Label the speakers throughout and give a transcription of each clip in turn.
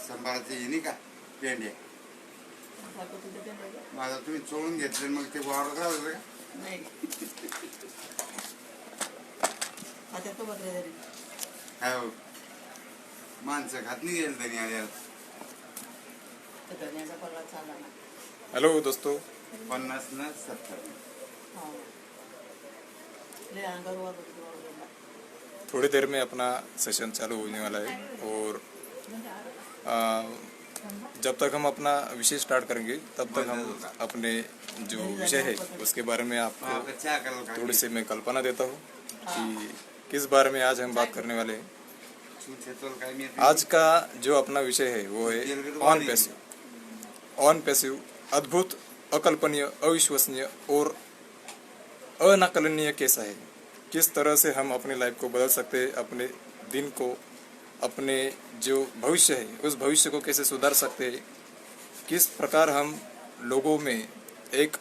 Speaker 1: संभाराचे हे नाही का पेंड्या माझा तुम्ही चोळून घेतले मग ते वावर घालवलं का
Speaker 2: नाही आता तो बदल
Speaker 1: हो माणसं खात नाही गेलं त्यांनी आल्यावर
Speaker 2: धन्याचा पल्ला चालला ना
Speaker 3: हेलो दोस्तों
Speaker 1: 50 ना 70
Speaker 2: हाँ ले अंगावर वर
Speaker 3: थोड़ी देर में अपना सेशन चालू होने वाला है और जब तक हम अपना विषय स्टार्ट करेंगे तब तक हम अपने जो विषय है उसके बारे में आपको थोड़ी सी मैं कल्पना देता हूँ कि किस बारे में आज हम बात करने वाले हैं। आज का जो अपना विषय है वो है ऑन पैसिव अद्भुत अकल्पनीय अविश्वसनीय और अनाकलनीय कैसा है, किस तरह से हम अपनी लाइफ को बदल सकते हैं, अपने दिन को, अपने जो भविष्य है उस भविष्य को कैसे सुधार सकते हैं, किस प्रकार हम लोगों में एक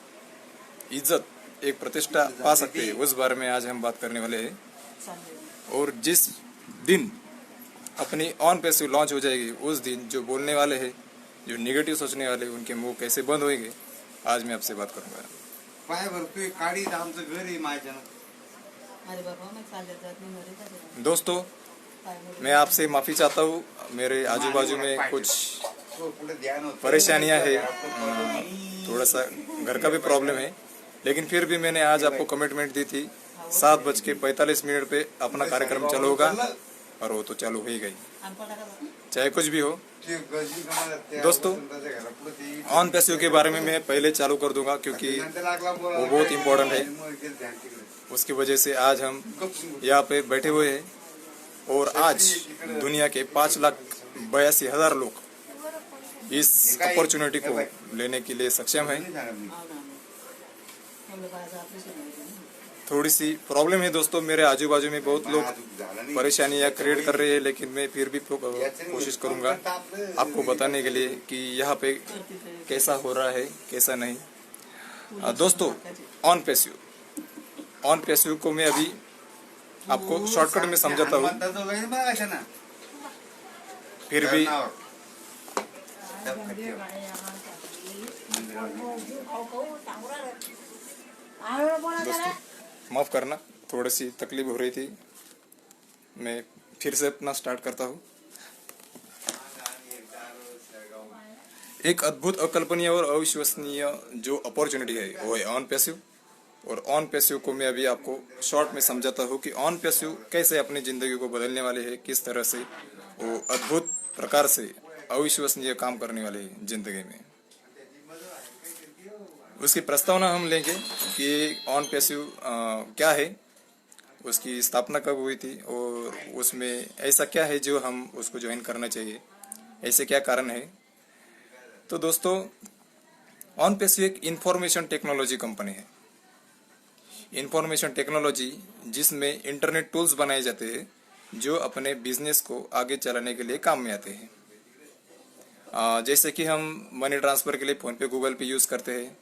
Speaker 3: इज्जत एक प्रतिष्ठा पा सकते हैं, उस बारे में आज हम बात करने वाले हैं। और जिस दिन अपनी ऑन पैसिव लॉन्च हो जाएगी उस दिन जो बोलने वाले हैं, जो नेगेटिव सोचने वाले उनके मुंह कैसे बंद होंगे, आज मैं आपसे बात करूंगा।
Speaker 1: पाय भरतोय काडी आमचं घर आहे माझ्या
Speaker 2: अरे बाबा मैं चालत जात नहीं मरे का
Speaker 3: दोस्तों मैं आपसे माफ़ी चाहता हूँ, मेरे आजू बाजू में कुछ परेशानियाँ है, थोड़ा सा घर का भी प्रॉब्लम है, लेकिन फिर भी मैंने आज आपको कमिटमेंट दी थी 7:45 पे अपना कार्यक्रम चालू होगा और वो तो चालू हो ही गई, चाहे कुछ भी हो। दोस्तों ऑन पैसिव के बारे में मैं पहले चालू कर दूंगा क्योंकि वो बहुत इम्पोर्टेंट है, उसकी वजह से आज हम यहाँ पे बैठे हुए हैं और आज दुनिया के 5,82,000 लोग इस अपॉर्चुनिटी को लेने के लिए सक्षम हैं। थोड़ी सी प्रॉब्लम है दोस्तों, मेरे आजू बाजू में बहुत लोग परेशानियाँ क्रिएट कर रहे हैं, लेकिन मैं फिर भी कोशिश करूँगा आपको बताने के लिए कि यहाँ पे कैसा हो रहा है कैसा नहीं। दोस्तों ऑन पैसिव को मैं अभी आपको शॉर्टकट में समझाता हूँ, फिर भी दोस्तों माफ़ करना, थोड़ी सी तकलीफ हो रही थी, मैं फिर से अपना स्टार्ट करता हूँ। एक अद्भुत अकल्पनीय और अविश्वसनीय जो अपॉर्चुनिटी है वो है ऑन पैसिव, और ऑन पैसिव को मैं अभी आपको शॉर्ट में समझाता हूँ कि ऑन पैसिव कैसे अपनी ज़िंदगी को बदलने वाले हैं, किस तरह से वो अद्भुत प्रकार से अविश्वसनीय काम करने वाले हैं ज़िंदगी में। उसकी प्रस्तावना हम लेंगे कि ऑन पैसिव क्या है, उसकी स्थापना कब हुई थी और उसमें ऐसा क्या है जो हम उसको ज्वाइन करना चाहिए, ऐसे क्या कारण है। तो दोस्तों ऑन पैसिव एक इंफॉर्मेशन टेक्नोलॉजी कंपनी है। इंफॉर्मेशन टेक्नोलॉजी जिसमें इंटरनेट टूल्स बनाए जाते हैं जो अपने बिजनेस को आगे चलाने के लिए काम में आते हैं। जैसे कि हम मनी ट्रांसफ़र के लिए फ़ोन पे गूगल पे यूज़ करते हैं,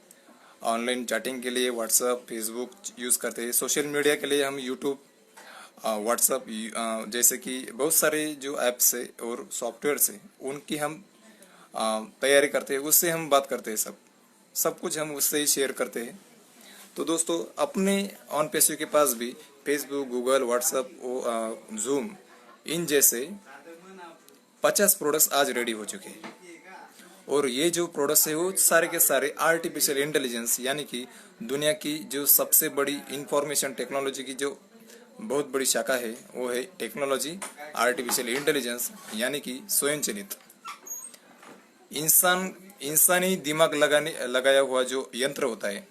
Speaker 3: ऑनलाइन चैटिंग के लिए व्हाट्सअप फेसबुक यूज़ करते हैं, सोशल मीडिया के लिए हम यूट्यूब व्हाट्सअप जैसे कि बहुत सारे जो ऐप्स है और सॉफ्टवेयर्स है उनकी हम तैयारी करते हैं, उससे हम बात करते हैं, सब कुछ हम उससे ही शेयर करते हैं। तो दोस्तों अपने ऑन पैसिव के पास भी फेसबुक गूगल व्हाट्सअप जूम इन जैसे 50 प्रोडक्ट्स आज रेडी हो चुके हैं, और ये जो प्रोडक्ट्स है वो सारे के सारे आर्टिफिशियल इंटेलिजेंस यानी कि दुनिया की जो सबसे बड़ी इंफॉर्मेशन टेक्नोलॉजी की जो बहुत बड़ी शाखा है वो है टेक्नोलॉजी आर्टिफिशियल इंटेलिजेंस, यानी कि स्वयंचलित इंसानी दिमाग लगाया हुआ जो यंत्र होता है,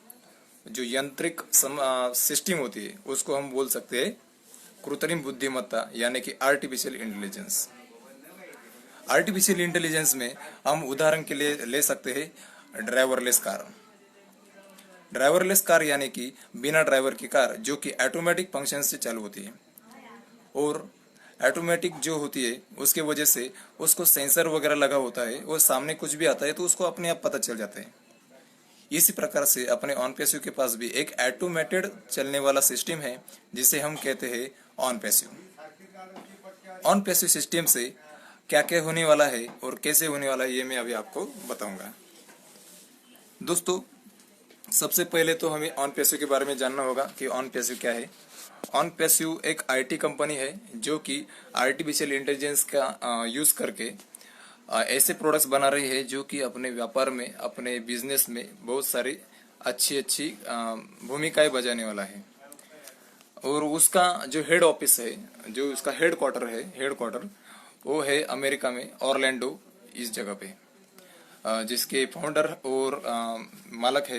Speaker 3: जो यांत्रिक सिस्टम होती है, उसको हम बोल सकते हैं कृत्रिम बुद्धिमत्ता यानी कि आर्टिफिशियल इंटेलिजेंस। आर्टिफिशियल इंटेलिजेंस में हम उदाहरण के लिए ले सकते हैं ड्राइवरलेस कार। ड्राइवरलेस कार यानी कि बिना ड्राइवर की कार जो कि ऑटोमेटिक फंक्शन से चालू होती है, और ऑटोमेटिक जो होती है उसके वजह से उसको सेंसर वगैरह लगा होता है, वो सामने कुछ भी आता है तो उसको अपने आप पता चल जाता है। इसी प्रकार से अपने ऑन पैसिव के पास भी एक ऑटोमेटेड चलने वाला सिस्टम है जिसे हम कहते हैं on passive. On passive system से क्या क्या होने वाला है और कैसे होने वाला है ये मैं अभी आपको बताऊंगा। दोस्तों सबसे पहले तो हमें ऑन पैसिव के बारे में जानना होगा कि ऑन पैसिव क्या है। ऑन पैसिव एक आईटी कंपनी है जो कि आर्टिफिशियल इंटेलिजेंस का यूज करके ऐसे प्रोडक्ट्स बना रही है जो कि अपने व्यापार में, अपने बिजनेस में बहुत सारी अच्छी अच्छी भूमिकाएं बजाने वाला है। और उसका जो हेड ऑफिस है, जो उसका हेडक्वार्टर वो है अमेरिका में, ऑरलैंडो इस जगह पे, जिसके फाउंडर और मालक है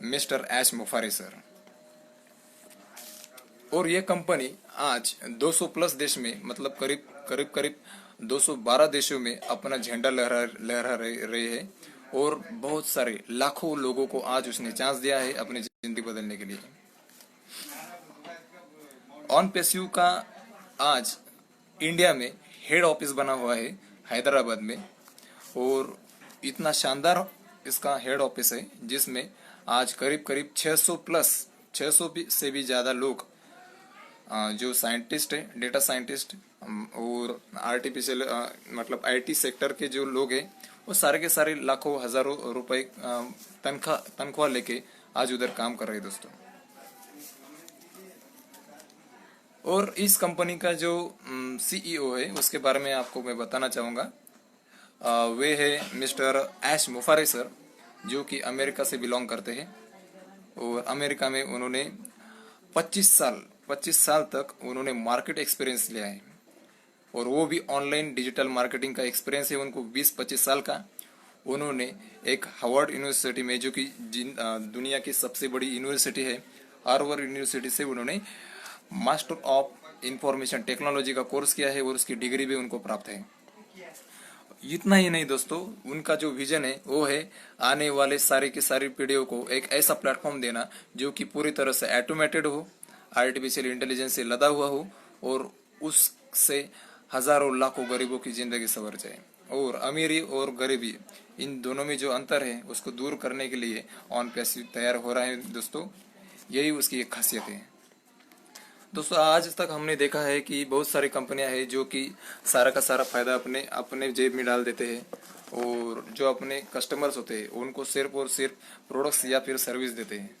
Speaker 3: मिस्टर ऐश मुफारी सर। और ये कंपनी आज 200 प्लस देश में, मतलब करीब 212 देशों में अपना झंडा लहरा रही है और बहुत सारे लाखों लोगों को आज उसने चांस दिया है अपनी जिंदगी बदलने के लिए। ऑन पैसिव का आज इंडिया में हेड ऑफिस बना हुआ है हैदराबाद में, और इतना शानदार इसका हेड ऑफिस है जिसमें आज करीब 600 से भी ज्यादा लोग जो साइंटिस्ट है, डेटा साइंटिस्ट और आर्टिफिशियल मतलब आईटी सेक्टर के जो लोग हैं वो सारे के सारे लाखों हजारों रुपए तनख्वाह लेके आज उधर काम कर रहे हैं दोस्तों। और इस कंपनी का जो सीईओ है उसके बारे में आपको मैं बताना चाहूंगा। वे है मिस्टर ऐश मुफारी सर, जो कि अमेरिका से बिलोंग करते हैं और अमेरिका में उन्होंने 25 साल तक उन्होंने मार्केट एक्सपीरियंस लिया है, और वो भी ऑनलाइन डिजिटल मार्केटिंग का एक्सपीरियंस है उनको 20-25 साल का। उन्होंने एक हार्वर्ड यूनिवर्सिटी में, जो कि दुनिया की सबसे बड़ी यूनिवर्सिटी है, हार्वर्ड यूनिवर्सिटी से उन्होंने मास्टर ऑफ इंफॉर्मेशन टेक्नोलॉजी का कोर्स किया है और उसकी डिग्री भी उनको प्राप्त है। इतना ही नहीं दोस्तों, उनका जो विजन है वो है आने वाले सारी की सारी पीढ़ियों को एक ऐसा प्लेटफॉर्म देना जो कि पूरी तरह से ऑटोमेटेड हो, आर्टिफिशियल इंटेलिजेंस से लदा हुआ हो, और उससे हजारों लाखों गरीबों की जिंदगी संवर जाए। और अमीरी और गरीबी इन दोनों में जो अंतर है उसको दूर करने के लिए ऑन पैसिव तैयार हो रहा है दोस्तों। यही उसकी एक खासियत है दोस्तों। आज तक हमने देखा है कि बहुत सारी कंपनियां हैं जो कि सारा का सारा फायदा अपने जेब में डाल देते हैं, और जो अपने कस्टमर्स होते हैं उनको सिर्फ और सिर्फ प्रोडक्ट्स या फिर सर्विस देते हैं।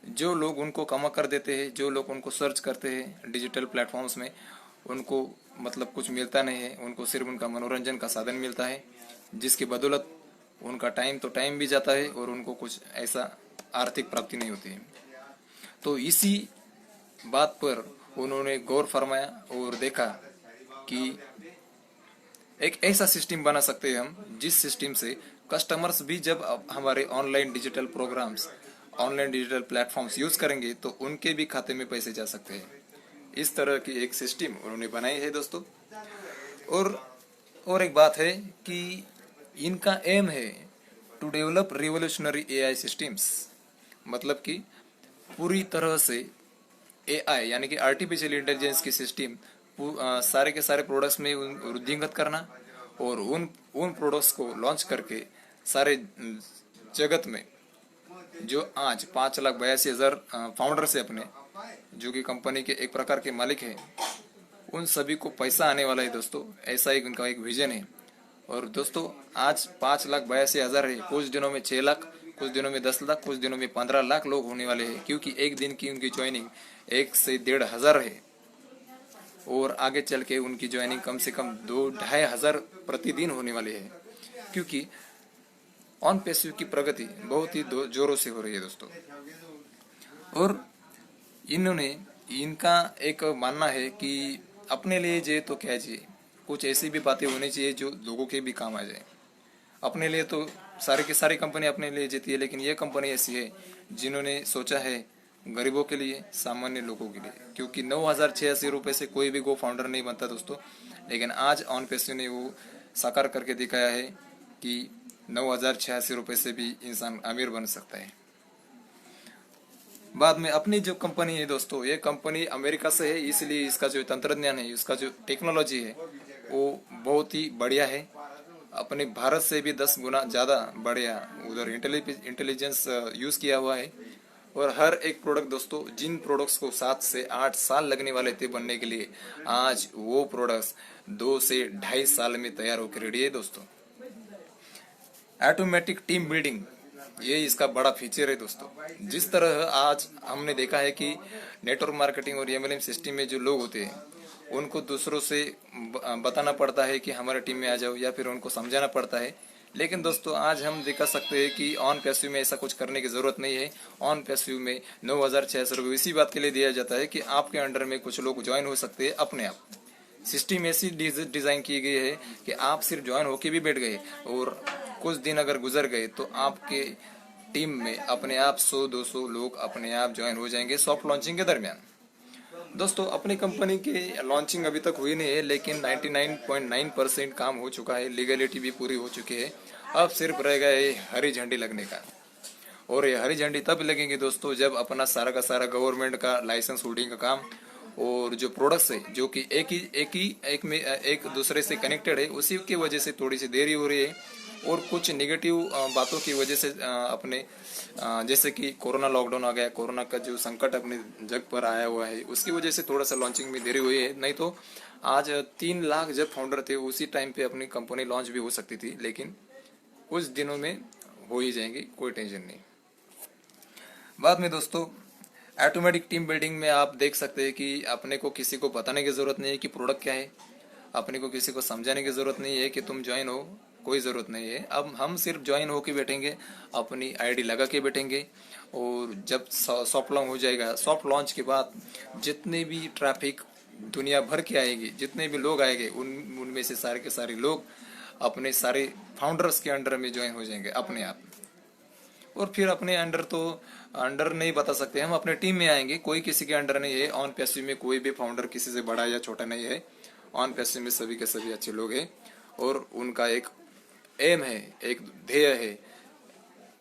Speaker 3: जो लोग उनको कमा कर देते हैं, जो लोग उनको सर्च करते हैं डिजिटल प्लेटफॉर्म्स में, उनको मतलब कुछ मिलता नहीं है, उनको सिर्फ उनका मनोरंजन का साधन मिलता है, जिसकी बदौलत उनका टाइम भी जाता है और उनको कुछ ऐसा आर्थिक प्राप्ति नहीं होती है। तो इसी बात पर उन्होंने गौर फरमाया और देखा कि एक ऐसा सिस्टम बना सकते हैं हम, जिस सिस्टम से कस्टमर्स भी जब हमारे online digital programs, online digital platforms use करेंगे तो उनके भी खाते में पैसे जा सकते हैं। इस तरह की एक सिस्टम उन्होंने बनाई है दोस्तों। और एक बात है कि इनका एम है to develop revolutionary AI systems, मतलब कि पूरी तरह से एआई यानी कि आर्टिफिशियल इंटेलिजेंस की सिस्टम सारे के सारे प्रोडक्ट्स में वृद्धिंगत करना, और उन प्रोडक्ट्स को लॉन्च करके सारे जगत में जो आज 5,82,000 फाउंडर्स है अपने, जो कि कंपनी के एक प्रकार के मालिक है, उन सभी को पैसा आने वाला है दोस्तों। ऐसा ही उनका एक विजन है। और दोस्तों आज 5,82,000 है, कुछ दिनों में 6 लाख, कुछ दिनों में 10 लाख, कुछ दिनों में 15 लाख लोग होने वाले हैं, क्योंकि एक दिन की उनकी ज्वाइनिंग 1 से 1,500 है, और आगे चल के उनकी ज्वाइनिंग कम से कम 2-2,500 प्रतिदिन होने वाली है, क्योंकि ऑन पैसिव की प्रगति बहुत ही जोरों से हो रही है दोस्तों। और इनका एक मानना है कि अपने लिए जिए तो क्या जिए, कुछ ऐसी भी बातें होनी चाहिए जो लोगों के भी काम आ जाए। अपने लिए तो सारी की सारी कंपनी अपने लिए जीती है, लेकिन ये कंपनी ऐसी है जिन्होंने सोचा है गरीबों के लिए, सामान्य लोगों के लिए, क्योंकि 9,086 रुपए से कोई भी गो फाउंडर नहीं बनता दोस्तों, लेकिन आज ऑन पैसिव ने वो साकार करके दिखाया है कि 9,086 रुपए से भी इंसान अमीर बन सकता है। बाद में अपनी जो कंपनी है दोस्तों, ये कंपनी अमेरिका से है, इसलिए इसका जो तंत्रज्ञान है, इसका जो टेक्नोलॉजी है वो बहुत ही बढ़िया है। अपने भारत से भी 10 गुना ज्यादा बढ़िया उधर इंटेलिजेंस यूज किया हुआ है। और हर एक प्रोडक्ट दोस्तों, जिन प्रोडक्ट्स को 7 से 8 साल लगने वाले थे बनने के लिए, आज वो प्रोडक्ट्स 2 से 2.5 साल में तैयार होकर रेडी है दोस्तों। ऑटोमेटिक टीम बिल्डिंग, ये इसका बड़ा फीचर है दोस्तों। जिस तरह आज हमने देखा है कि नेटवर्क मार्केटिंग और MLM सिस्टम में जो लोग होते हैं, उनको दूसरों से बताना पड़ता है कि हमारे टीम में आ जाओ, या फिर उनको समझाना पड़ता है। लेकिन दोस्तों आज हम दिखा सकते हैं कि ऑन पैसिव में ऐसा कुछ करने की जरूरत नहीं है। ऑन पैसिव में 9,600 रुपये इसी बात के लिए दिया जाता है कि आपके अंडर में कुछ लोग ज्वाइन हो सकते हैं अपने आप। सिस्टम ऐसी डिजाइन की गई है कि आप सिर्फ ज्वाइन होके भी बैठ गए और कुछ दिन अगर गुजर गए तो आपके टीम में अपने आप 100-200 लोग अपने आप ज्वाइन हो जाएंगे सॉफ्ट लॉन्चिंग के दरमियान। दोस्तों अपनी कंपनी की लॉन्चिंग अभी तक हुई नहीं है, लेकिन 99.9% काम हो चुका है, लीगलिटी भी पूरी हो चुकी है। अब सिर्फ रह गया है हरी झंडी लगने का। और ये हरी झंडी तब लगेंगे दोस्तों जब अपना सारा का सारा गवर्नमेंट का लाइसेंस होल्डिंग का काम और जो प्रोडक्ट्स है जो कि एक दूसरे से कनेक्टेड है, उसी की वजह से थोड़ी सी देरी हो रही है। और कुछ नेगेटिव बातों की वजह से अपने जैसे कि कोरोना लॉकडाउन आ गया, कोरोना का जो संकट अपने जग पर आया हुआ है, उसकी वजह से थोड़ा सा लॉन्चिंग में देरी हुई है। नहीं तो आज 3 लाख जब फाउंडर थे उसी टाइम पे अपनी कंपनी लॉन्च भी हो सकती थी, लेकिन कुछ दिनों में हो ही जाएंगी, कोई टेंशन नहीं। बाद में दोस्तों ऑटोमेटिक टीम बिल्डिंग में आप देख सकते हैं कि अपने को किसी को बताने की जरूरत नहीं है कि प्रोडक्ट क्या है, अपने को किसी को समझाने की जरूरत नहीं है कि तुम ज्वाइन हो, कोई ज़रूरत नहीं है। अब हम सिर्फ ज्वाइन होके बैठेंगे, अपनी आईडी लगा के बैठेंगे और जब सॉफ्ट लॉन्च हो जाएगा, सॉफ्ट लॉन्च के बाद जितने भी ट्रैफिक दुनिया भर के आएगी, जितने भी लोग आएंगे, उनमें से सारे के सारे लोग अपने सारे फाउंडर्स के अंडर में ज्वाइन हो जाएंगे अपने आप। और फिर अपने अंडर नहीं बता सकते, हम अपने टीम में आएंगे, कोई किसी के अंडर नहीं है। ऑन पैसिव में कोई भी फाउंडर किसी से बड़ा या छोटा नहीं है। ऑन पैसिव में सभी के सभी अच्छे लोग हैं और उनका एक एम है, एक ध्येय है,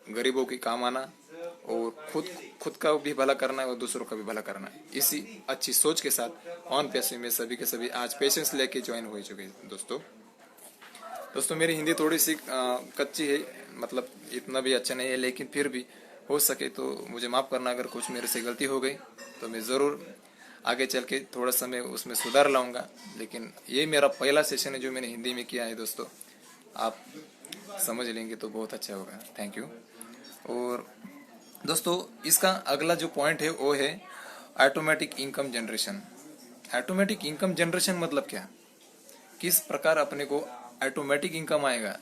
Speaker 3: गरीबों की काम आना और खुद का भी भला करना है और दूसरों का भी भला करना है। इसी अच्छी सोच के साथ ऑन पैसिव में सभी के सभी आज पेशेंस लेके ज्वाइन हो चुके हैं दोस्तों मेरी हिंदी थोड़ी सी कच्ची है, मतलब इतना भी अच्छा नहीं है, लेकिन फिर भी हो सके तो मुझे माफ़ करना अगर कुछ मेरे से गलती हो गई, तो मैं ज़रूर आगे चल के थोड़ा सा मैं उसमें सुधार लाऊंगा। लेकिन ये मेरा पहला सेशन है जो मैंने हिंदी में किया है दोस्तों, आप समझ लेंगे तो बहुत अच्छा होगा। Thank you. और दोस्तों इसका अगला जो पॉइंट है वो है automatic income generation. Automatic income generation मतलब क्या, किस प्रकार अपने को ऑटोमेटिक इनकम आएगा।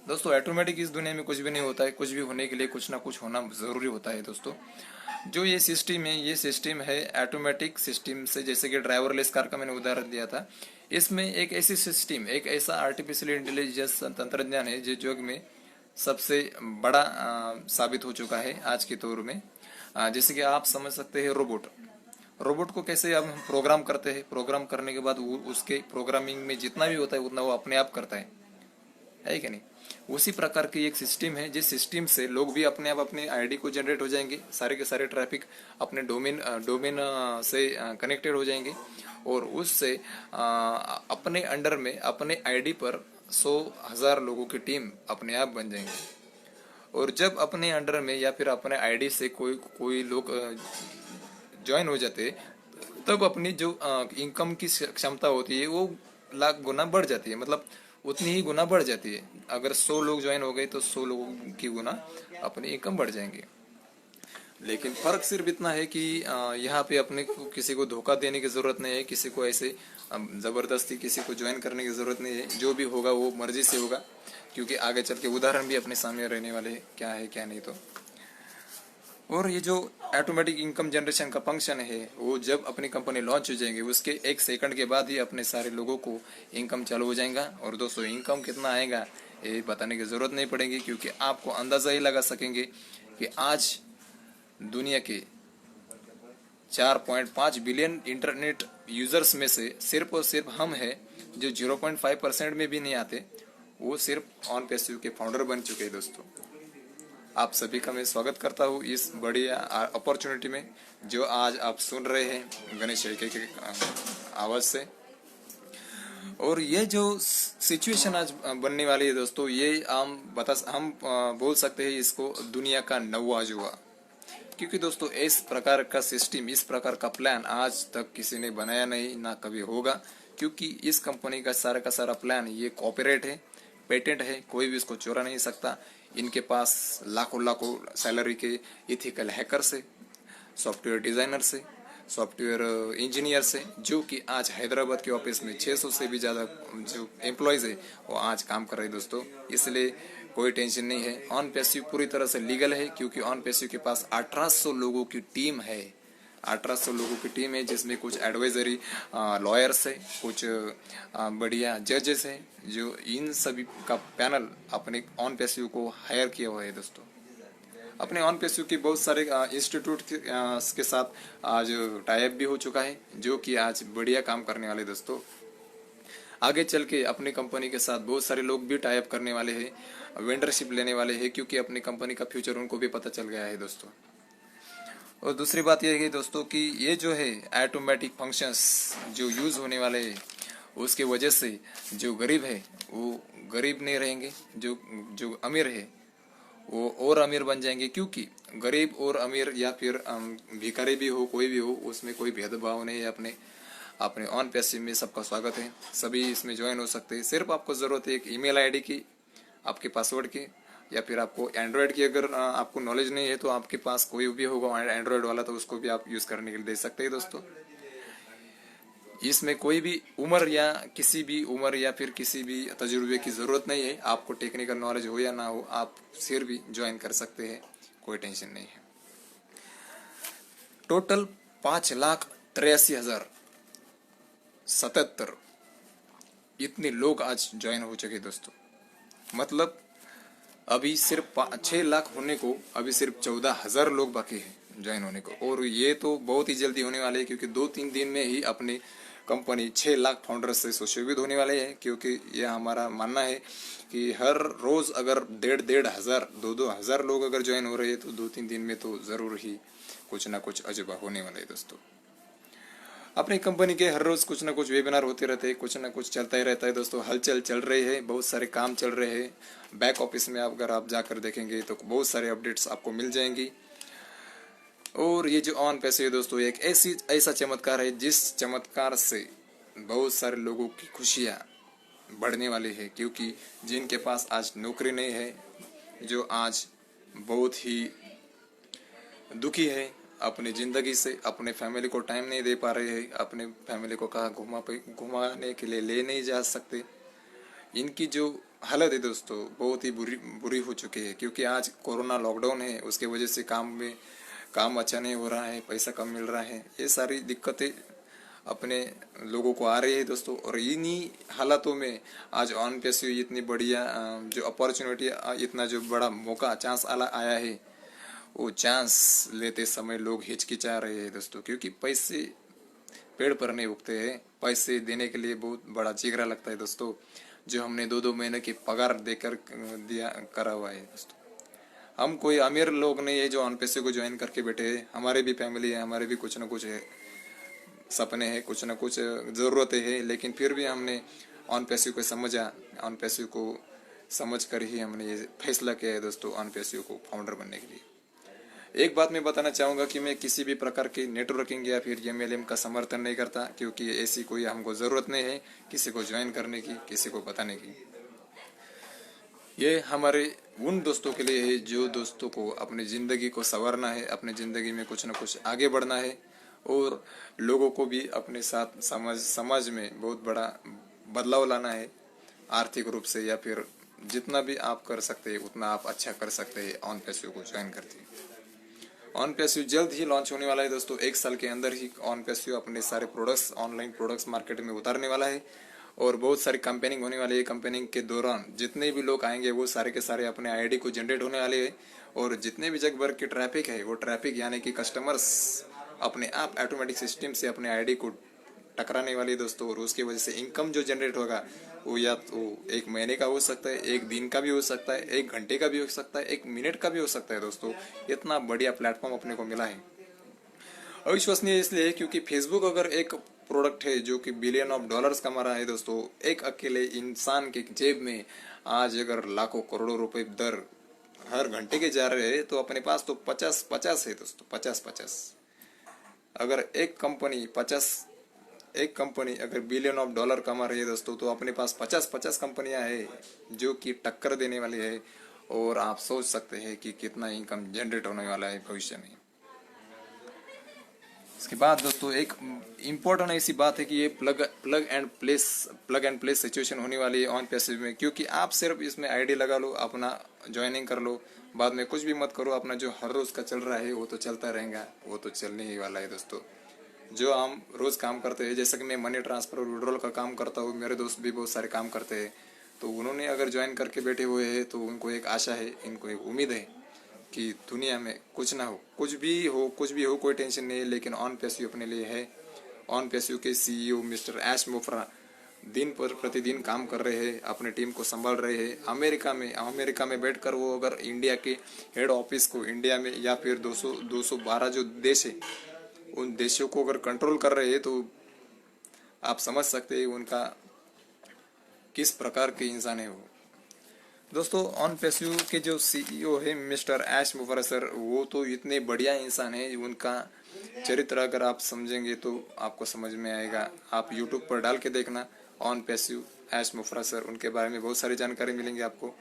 Speaker 3: दोस्तों ऑटोमेटिक इस दुनिया में कुछ भी नहीं होता है, कुछ भी होने के लिए कुछ ना कुछ होना जरूरी होता है दोस्तों। जो ये सिस्टम है, ये सिस्टम है ऑटोमेटिक सिस्टम से, जैसे कि ड्राइवरलेस कार का मैंने उदाहरण दिया था। इसमें एक ऐसी सिस्टम, एक ऐसा आर्टिफिशियल इंटेलिजेंस तंत्रज्ञान है जो युग में सबसे बड़ा साबित हो चुका है आज के दौर में। जैसे कि आप समझ सकते हैं रोबोट को कैसे हम प्रोग्राम करते हैं, प्रोग्राम करने के बाद उसके प्रोग्रामिंग में जितना भी होता है उतना वो अपने आप करता है कि नहीं। उसी प्रकार की एक सिस्टम है जिस सिस्टम से लोग भी अपने आप अपने आईडी को जनरेट हो जाएंगे, सारे के सारे ट्रैफिक अपने डोमेन से कनेक्टेड हो जाएंगे और उससे अपने अंडर में अपने आईडी पर 100,000 लोगों की टीम अपने आप बन जाएंगे। और जब अपने अंडर में या फिर अपने आईडी से कोई लोग ज्वाइन हो जाते, तब अपनी जो इनकम की क्षमता होती है वो लाख गुना बढ़ जाती है, मतलब उतनी ही गुना बढ़ जाती है। अगर 100 लोग ज्वाइन हो गए तो 100 लोगों की गुना अपनी इनकम बढ़ जाएंगे। लेकिन फर्क सिर्फ इतना है कि यहाँ पे अपने को किसी को धोखा देने की जरूरत नहीं है, किसी को ऐसे जबरदस्ती किसी को ज्वाइन करने की जरूरत नहीं है। जो भी होगा वो मर्जी से होगा, क्योंकि आगे चल के उदाहरण भी अपने सामने रहने वाले क्या है क्या नहीं। तो और ये जो ऑटोमेटिक इनकम जनरेशन का फंक्शन है वो जब अपनी कंपनी लॉन्च हो जाएंगे उसके 1 सेकंड के बाद ही अपने सारे लोगों को इनकम चालू हो जाएगा। और दोस्तों इनकम कितना आएगा ये बताने की जरूरत नहीं पड़ेगी, क्योंकि आपको अंदाजा ही लगा सकेंगे कि आज दुनिया के 4.5 बिलियन इंटरनेट यूजर्स में से सिर्फ और सिर्फ हम हैं जो 0.5% में भी नहीं आते, वो सिर्फ ऑन पैसिव के फाउंडर बन चुके हैं। दोस्तों आप सभी का मैं स्वागत करता हूँ इस बड़ी अपॉर्चुनिटी में जो आज आप सुन रहे हैं गणेश शेळके के आवाज से। और ये जो सिचुएशन आज बनने वाली है दोस्तों, ये हम बोल सकते हैं इसको दुनिया का नवा जुआ, क्योंकि दोस्तों इस प्रकार का सिस्टम, इस प्रकार का प्लान आज तक किसी ने बनाया नहीं, ना कभी होगा, क्योंकि इस कंपनी का सारा प्लान ये कॉपीराइट है, पेटेंट है, कोई भी इसको चुरा नहीं सकता। इनके पास लाखों सैलरी के इथिकल हैकर से, सॉफ्टवेयर डिजाइनर से, सॉफ्टवेयर इंजीनियर से, जो कि आज हैदराबाद के ऑफिस में 600 से भी ज़्यादा जो एम्प्लॉयज़ है वो आज काम कर रहे हैं दोस्तों। इसलिए कोई टेंशन नहीं है। ऑन पैसिव पूरी तरह से लीगल है, क्योंकि ऑन पैसिव के पास 1800 लोगों की टीम है। 1800 लोगों की टीम है, जिसमें कुछ एडवाइजरी लॉयर्स है, कुछ बढ़िया जजेस हैं, जो इन सभी का पैनल अपने ऑन पैसिव को हायर किया हुआ है दोस्तों। अपने ऑन पैसिव के बहुत सारे इंस्टीट्यूट के साथ आज टाइप भी हो चुका है, जो कि आज बढ़िया काम करने वाले दोस्तों। आगे चल के अपनी कंपनी के साथ बहुत सारे लोग भी टाइप करने वाले हैं, वेंडरशिप लेने वाले हैं, क्योंकि अपनी कंपनी का फ्यूचर उनको भी पता चल गया है दोस्तों। और दूसरी बात यह है दोस्तों कि ये जो है ऑटोमेटिक फंक्शंस जो यूज होने वाले हैं, उसके वजह से जो गरीब है वो गरीब नहीं रहेंगे, जो अमीर है वो और अमीर बन जाएंगे, क्योंकि गरीब और अमीर या फिर भिखारी भी हो, कोई भी हो, उसमें कोई भेदभाव नहीं है। अपने ऑन पैसिव में सबका स्वागत है, सभी इसमें ज्वाइन हो सकते हैं। सिर्फ आपको जरूरत है एक ईमेल आईडी की, आपके पासवर्ड की, या फिर आपको एंड्रॉयड की अगर आपको नॉलेज नहीं है तो आपके पास कोई भी होगा एंड्रॉयड वाला, तो उसको भी आप यूज करने के लिए दे सकते हैं दोस्तों। इसमें कोई भी उम्र या फिर किसी भी तजुर्बे की जरूरत नहीं है। आपको टेक्निकल नॉलेज हो या ना हो, आप फिर भी ज्वाइन कर सकते हैं, कोई टेंशन नहीं है। टोटल 5,83,077 इतने लोग आज ज्वाइन हो चुके दोस्तों। मतलब अभी सिर्फ 6 लाख होने को अभी सिर्फ 14,000 लोग बाकी है ज्वाइन होने को, और ये तो बहुत ही जल्दी होने वाले हैं, क्योंकि 2-3 दिन में ही अपनी कंपनी 6 लाख फाउंडर्स से सुशोभित होने वाले हैं। क्योंकि यह हमारा मानना है कि हर रोज अगर 1,500 हजार 2-2 हजार लोग अगर ज्वाइन हो रहे हैं तो 2-3 दिन में तो जरूर ही कुछ ना कुछ अजूबा होने वाला है दोस्तों। अपनी कंपनी के हर रोज कुछ ना कुछ वेबिनार होते रहते हैं, कुछ ना कुछ चलता ही रहता है दोस्तों। हलचल चल रही है, बहुत सारे काम चल रहे हैं। बैक ऑफिस में अगर आप जाकर देखेंगे तो बहुत सारे अपडेट्स आपको मिल जाएंगी। और ये जो ऑन पैसिव है दोस्तों, एक ऐसा चमत्कार है जिस चमत्कार से बहुत सारे लोगों की खुशियाँ बढ़ने वाली है, क्योंकि जिनके पास आज नौकरी नहीं है, जो आज बहुत ही दुखी है अपनी ज़िंदगी से, अपने फैमिली को टाइम नहीं दे पा रहे हैं, अपने फैमिली को कहाँ घुमाने के लिए ले नहीं जा सकते, इनकी जो हालत है दोस्तों बहुत ही बुरी हो चुकी है। क्योंकि आज कोरोना लॉकडाउन है, उसके वजह से काम अच्छा नहीं हो रहा है, पैसा कम मिल रहा है, ये सारी दिक्कतें अपने लोगों को आ रही है दोस्तों। और इन्हीं हालातों में आज ऑन पैसिव इतनी बढ़िया जो अपॉर्चुनिटी, इतना जो बड़ा मौका चांस आया है, वो चांस लेते समय लोग हिचकिचा रहे हैं दोस्तों। क्योंकि पैसे पेड़ पर नहीं उगते हैं, पैसे देने के लिए बहुत बड़ा जिगरा लगता है दोस्तों, जो हमने 2-2 महीने की पगार देकर करा हुआ है दोस्तों। हम कोई अमीर लोग नहीं है जो ऑन पैसिव को ज्वाइन करके बैठे हैं, हमारे भी फैमिली है, हमारे भी कुछ ना कुछ है, सपने हैं, कुछ ना कुछ ज़रूरतें हैं, लेकिन फिर भी हमने ऑन पैसिव को समझा, ऑन पैसिव को समझ कर ही हमने ये फैसला किया है दोस्तों ऑन पैसिव को फाउंडर बनने के लिए। एक बात मैं बताना चाहूँगा कि मैं किसी भी प्रकार की नेटवर्किंग या फिर MLM का समर्थन नहीं करता, क्योंकि ऐसी कोई हमको ज़रूरत नहीं है किसी को ज्वाइन करने की, किसी को बताने की। ये हमारे उन दोस्तों के लिए है जो दोस्तों को अपनी ज़िंदगी को संवारना है, अपनी ज़िंदगी में कुछ ना कुछ आगे बढ़ना है, और लोगों को भी अपने साथ समाज में बहुत बड़ा बदलाव लाना है, आर्थिक रूप से, या फिर जितना भी आप कर सकते हैं उतना आप अच्छा कर सकते हैं ऑन पैसिव को ज्वाइन करके। ऑन पैसिव जल्द ही लॉन्च होने वाला है दोस्तों, 1 साल के अंदर ही ऑन पैसिव अपने सारे प्रोडक्ट्स, ऑनलाइन प्रोडक्ट्स मार्केट में उतारने वाला है, और बहुत सारी कैंपेनिंग होने वाली है। कैंपेनिंग के दौरान जितने भी लोग आएंगे वो सारे के सारे अपने आईडी को जनरेट होने वाले हैं, और जितने भी जग भर की ट्रैफिक है वो ट्रैफिक यानी कि कस्टमर्स अपने आप ऑटोमेटिक सिस्टम से अपने आईडी को टकराने वाली है दोस्तों। और उसकी वजह से इनकम जो जनरेट होगा वो या तो 1 महीने का हो सकता है, 1 दिन का भी हो सकता है, 1 घंटे का भी हो सकता है, 1 मिनट का भी हो सकता है दोस्तों। इतना बढ़िया प्लेटफॉर्म अपने को मिला है। अविश्वसनीय इसलिए है क्योंकि फेसबुक अगर एक प्रोडक्ट है जो कि $बिलियन कमा रहा है दोस्तों, एक अकेले इंसान के जेब में आज अगर लाखों करोड़ों रुपए दर हर घंटे के जा रहे हैं तो अपने पास तो 50-50 है दोस्तों, 50-50। अगर एक कंपनी अगर बिलियन ऑफ डॉलर कमा रही है दोस्तों, तो अपने पास 50-50 कंपनियां हैं जो कि टक्कर देने वाली है। और आप सोच सकते हैं कि कितना इनकम जनरेट होने वाला है भविष्य में। इसके बाद दोस्तों एक इम्पोर्टेंट ऐसी बात है कि ये प्लग एंड प्ले सिचुएशन होने वाली है ऑन पैसिव में, क्योंकि आप सिर्फ इसमें आईडी लगा लो, अपना ज्वाइनिंग कर लो, बाद में कुछ भी मत करो, अपना जो हर रोज का चल रहा है वो तो चलता रहेगा, वो तो चलने ही वाला है दोस्तों। जो हम रोज काम करते हैं, जैसे कि मैं मनी ट्रांसफर और विड्रॉल का काम करता हूँ, मेरे दोस्त भी बहुत सारे काम करते हैं, तो उन्होंने अगर ज्वाइन करके बैठे हुए हैं तो उनको एक आशा है, इनको एक उम्मीद है कि दुनिया में कुछ ना हो, कुछ भी हो कोई टेंशन नहीं है, लेकिन ऑन पैसिव अपने लिए है। ऑन पैसिव के सीईओ मिस्टर ऐश मोफ्रा दिन पर प्रतिदिन काम कर रहे हैं, अपने टीम को संभाल रहे हैं। अमेरिका में बैठकर वो अगर इंडिया के हेड ऑफिस को इंडिया में या फिर 212 जो देश है उन देशों को अगर कंट्रोल कर रहे हैं, तो आप समझ सकते हैं उनका किस प्रकार के इंसान है वो। दोस्तों ऑन पैसिव के जो सीईओ है मिस्टर ऐश मोफ्रा सर, वो तो इतने बढ़िया इंसान है, उनका चरित्र अगर आप समझेंगे तो आपको समझ में आएगा। आप यूट्यूब पर डाल के देखना ऑन पैसिव ऐश मोफ्रा सर, उनके बारे में बहुत सारी जानकारी मिलेंगी आपको।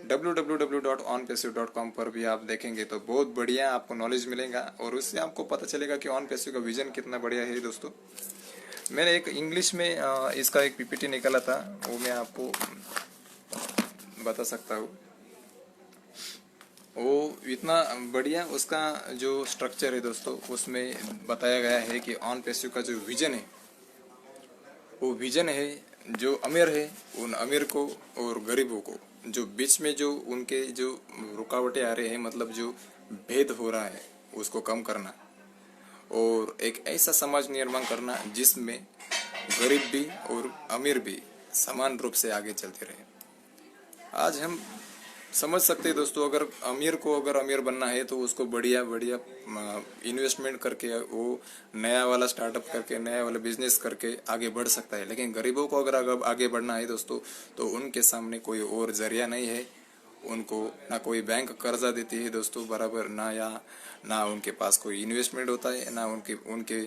Speaker 3: www.onpassive.com पर भी आप देखेंगे तो बहुत बढ़िया आपको नॉलेज मिलेगा, और उससे आपको पता चलेगा कि ऑन पैसिव का विजन कितना बढ़िया है दोस्तों। मैंने एक इंग्लिश में इसका एक पीपीटी निकाला था, वो मैं आपको बता सकता हूँ। वो इतना बढ़िया उसका जो स्ट्रक्चर है दोस्तों, उसमें बताया गया है कि ऑन पैसिव का जो विजन है, वो विजन है जो अमीर है उन अमीर को और गरीबों को, जो बीच में जो उनके जो रुकावटें आ रहे हैं, मतलब जो भेद हो रहा है उसको कम करना, और एक ऐसा समाज निर्माण करना जिसमें गरीब भी और अमीर भी समान रूप से आगे चलते रहे। आज हम समझ सकते हैं दोस्तों, अगर अमीर को अगर अमीर बनना है तो उसको बढ़िया इन्वेस्टमेंट करके वो नया वाला स्टार्टअप करके नया वाला बिजनेस करके आगे बढ़ सकता है। लेकिन गरीबों को अगर आगे बढ़ना है दोस्तों, तो उनके सामने कोई और जरिया नहीं है। उनको ना कोई बैंक कर्जा देती है दोस्तों बराबर, ना उनके पास कोई इन्वेस्टमेंट होता है, ना उनके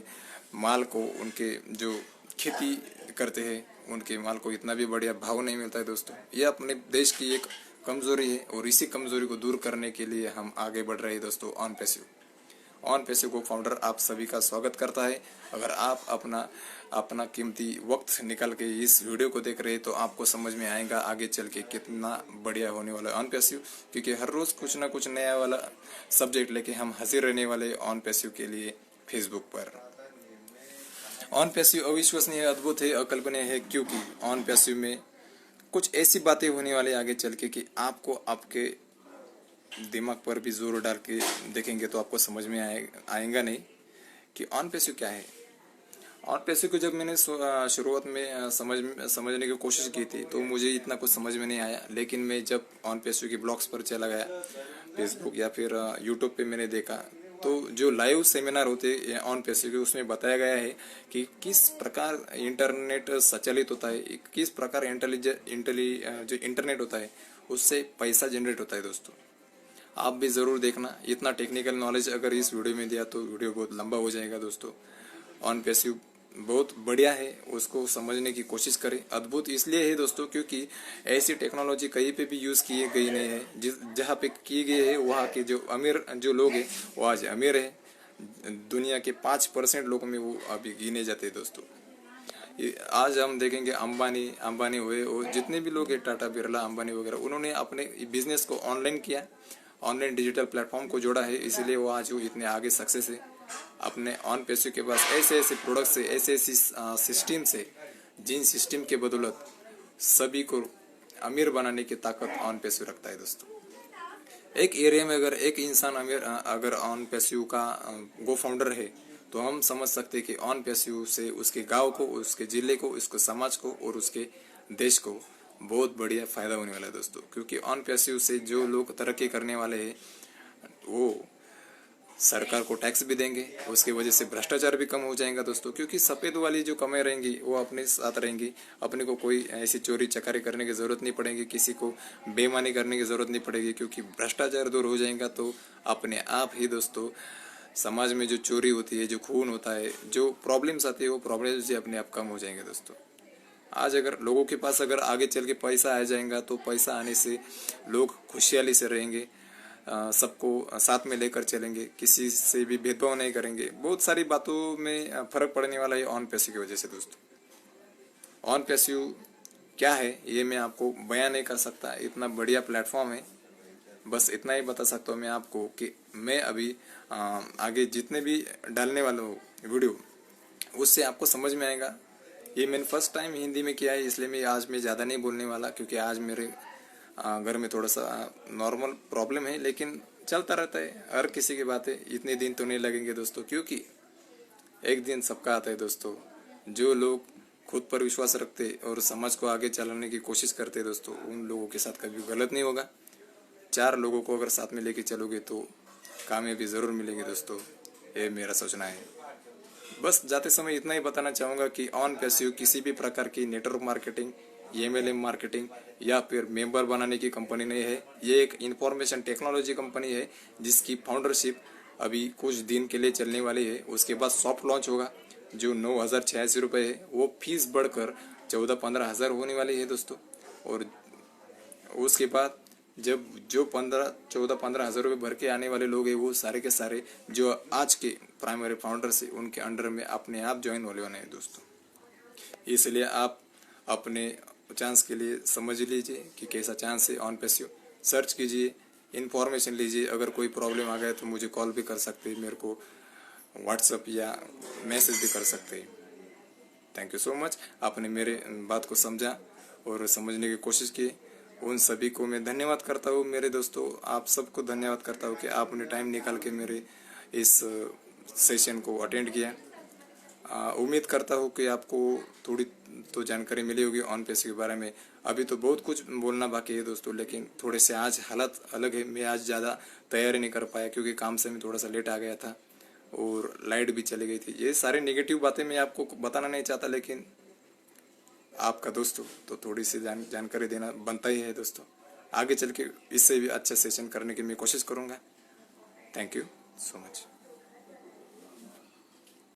Speaker 3: माल को, उनके जो खेती करते हैं उनके माल को इतना भी बढ़िया भाव नहीं मिलता है दोस्तों। ये अपने देश की एक कमजोरी है, और इसी कमजोरी को दूर करने के लिए हम आगे बढ़ रहे हैं दोस्तों। ऑन पैसिव को फाउंडर आप सभी का स्वागत करता है। अगर आप अपना कीमती वक्त निकाल के इस वीडियो को देख रहे हैं तो आपको समझ में आएगा आगे चल के कितना बढ़िया होने वाला है ऑन पैसिव, क्योंकि हर रोज कुछ ना कुछ नया वाला सब्जेक्ट लेके हम हाजिर रहने वाले ऑन पैसिव के लिए फेसबुक पर। ऑन पैसिव अविश्वसनीय, अद्भुत है, अकल्पनीय है, क्योंकि ऑन पैसिव में कुछ ऐसी बातें होने वाली आगे चल के कि आपको आपके दिमाग पर भी जोर डाल के देखेंगे तो आपको समझ में आएगा नहीं कि ऑन पैसिव क्या है। ऑन पैसिव को जब मैंने शुरुआत में समझने की कोशिश की थी तो मुझे इतना कुछ समझ में नहीं आया, लेकिन मैं जब ऑन पैसिव के ब्लॉग्स पर चला गया, फेसबुक या फिर यूट्यूब पे मैंने देखा, तो जो लाइव सेमिनार होते हैं ऑन पैसिव के, उसमें बताया गया है कि किस प्रकार इंटरनेट संचालित होता है, किस प्रकार जो इंटरनेट होता है उससे पैसा जनरेट होता है दोस्तों। आप भी ज़रूर देखना, इतना टेक्निकल नॉलेज अगर इस वीडियो में दिया तो वीडियो बहुत लंबा हो जाएगा दोस्तों। ऑन पैसिव बहुत बढ़िया है, उसको समझने की कोशिश करें। अद्भुत इसलिए है दोस्तों क्योंकि ऐसी टेक्नोलॉजी कहीं पे भी यूज़ किए गई नहीं है। जहाँ पे की गई है वहाँ के जो अमीर जो लोग हैं वो आज अमीर है, दुनिया के 5% लोगों में वो अभी गिने जाते हैं दोस्तों। आज हम देखेंगे अंबानी हुए और जितने भी लोग हैं, टाटा बिरला, अंबानी वगैरह, उन्होंने अपने बिजनेस को ऑनलाइन किया, ऑनलाइन डिजिटल प्लेटफॉर्म को जोड़ा है, इसीलिए वो आज वो इतने आगे सक्सेस है। अपने ऑन पैसिव के पास ऐसे प्रोडक्ट से, ऐसे सिस्टम से, जिन सिस्टम के बदौलत सभी को अमीर बनाने की ताकत ऑन पैसिव रखता है दोस्तों। एक एरिया में अगर एक इंसान अगर ऑन पैसिव का गो फाउंडर है तो हम समझ सकते हैं कि ऑन पैसिव से उसके गांव को, उसके जिले को, उसके समाज को और उसके देश को बहुत बढ़िया फायदा होने वाला है दोस्तों। क्योंकि ऑन पैसिव से जो लोग तरक्की करने वाले हैं वो सरकार को टैक्स भी देंगे, उसकी वजह से भ्रष्टाचार भी कम हो जाएगा दोस्तों, क्योंकि सफ़ेद वाली जो कमाई रहेंगी वो अपने साथ रहेंगी। अपने को कोई ऐसी चोरी चकारी करने की ज़रूरत नहीं पड़ेगी, किसी को बेईमानी करने की ज़रूरत नहीं पड़ेगी, क्योंकि भ्रष्टाचार दूर हो जाएगा तो अपने आप ही दोस्तों समाज में जो चोरी होती है, जो खून होता है, जो प्रॉब्लम्स आती है, वो प्रॉब्लम्स भी अपने आप कम हो जाएंगे दोस्तों। आज अगर लोगों के पास अगर आगे चल के पैसा आ जाएगा तो पैसा आने से लोग खुशहाली से रहेंगे, सबको साथ में लेकर चलेंगे, किसी से भी भेदभाव नहीं करेंगे। बहुत सारी बातों में फर्क पड़ने वाला है ऑन पैसिव की वजह से दोस्तों। ऑन पैसिव क्या है ये मैं आपको बयान नहीं कर सकता, इतना बढ़िया प्लेटफॉर्म है। बस इतना ही बता सकता हूँ मैं आपको कि मैं अभी आगे जितने भी डालने वाला हूँ वीडियो उससे आपको समझ में आएगा। ये मैंने फर्स्ट टाइम हिंदी में किया है, इसलिए मैं ज़्यादा नहीं बोलने वाला, क्योंकि आज मेरे घर में थोड़ा सा नॉर्मल प्रॉब्लम है, लेकिन चलता रहता है। हर किसी की बातें इतने दिन तो नहीं लगेंगे दोस्तों, क्योंकि एक दिन सबका आता है दोस्तों। जो लोग खुद पर विश्वास रखते और समाज को आगे चलाने की कोशिश करते दोस्तों, उन लोगों के साथ कभी गलत नहीं होगा। 4 लोगों को अगर साथ में लेके चलोगे तो कामयाबी ज़रूर मिलेगी दोस्तों, ये मेरा सोचना है। बस जाते समय इतना ही बताना चाहूँगा कि ऑन पैसिव किसी भी प्रकार की नेटवर्क मार्केटिंग, MLM मार्केटिंग या फिर मेंबर बनाने की कंपनी नहीं है। ये एक इंफॉर्मेशन टेक्नोलॉजी कंपनी है जिसकी फाउंडरशिप अभी कुछ दिन के लिए चलने वाली है। उसके बाद सॉफ्ट लॉन्च होगा जो 9,086 रुपये है, वो फीस बढ़कर 14-15 हज़ार होने वाली है दोस्तों। और उसके बाद जब जो 14-15 हज़ार रुपये भर के आने वाले लोग हैं वो सारे के सारे जो आज के प्राइमरी फाउंडर्स हैं उनके अंडर में अपने आप ज्वाइन होने वाले हैं दोस्तों। इसलिए आप अपने चांस के लिए समझ लीजिए कि कैसा चांस है ऑन पैसिव। सर्च कीजिए, इन्फॉर्मेशन लीजिए। अगर कोई प्रॉब्लम आ गया तो मुझे कॉल भी कर सकते हैं, मेरे को व्हाट्सअप या मैसेज भी कर सकते हैं। Thank you so much. आपने मेरे बात को समझा और समझने की कोशिश की, उन सभी को मैं धन्यवाद करता हूँ। मेरे दोस्तों, आप सबको धन्यवाद करता हूँ कि आपने टाइम निकाल के मेरे इस सेशन को अटेंड किया। उम्मीद करता हूँ कि आपको थोड़ी तो जानकारी मिली होगी ऑन पैसिव के बारे में। अभी तो बहुत कुछ बोलना बाकी है दोस्तों, लेकिन थोड़े से आज हालत अलग है। मैं आज ज़्यादा तैयारी नहीं कर पाया क्योंकि काम से मैं थोड़ा सा लेट आ गया था और लाइट भी चली गई थी। ये सारी नेगेटिव बातें मैं आपको बताना नहीं चाहता, लेकिन आपका दोस्तों तो थोड़ी सी जानकारी देना बनता ही है दोस्तों। आगे चल के इससे भी अच्छा सेशन करने की मैं कोशिश करूँगा। Thank you so much.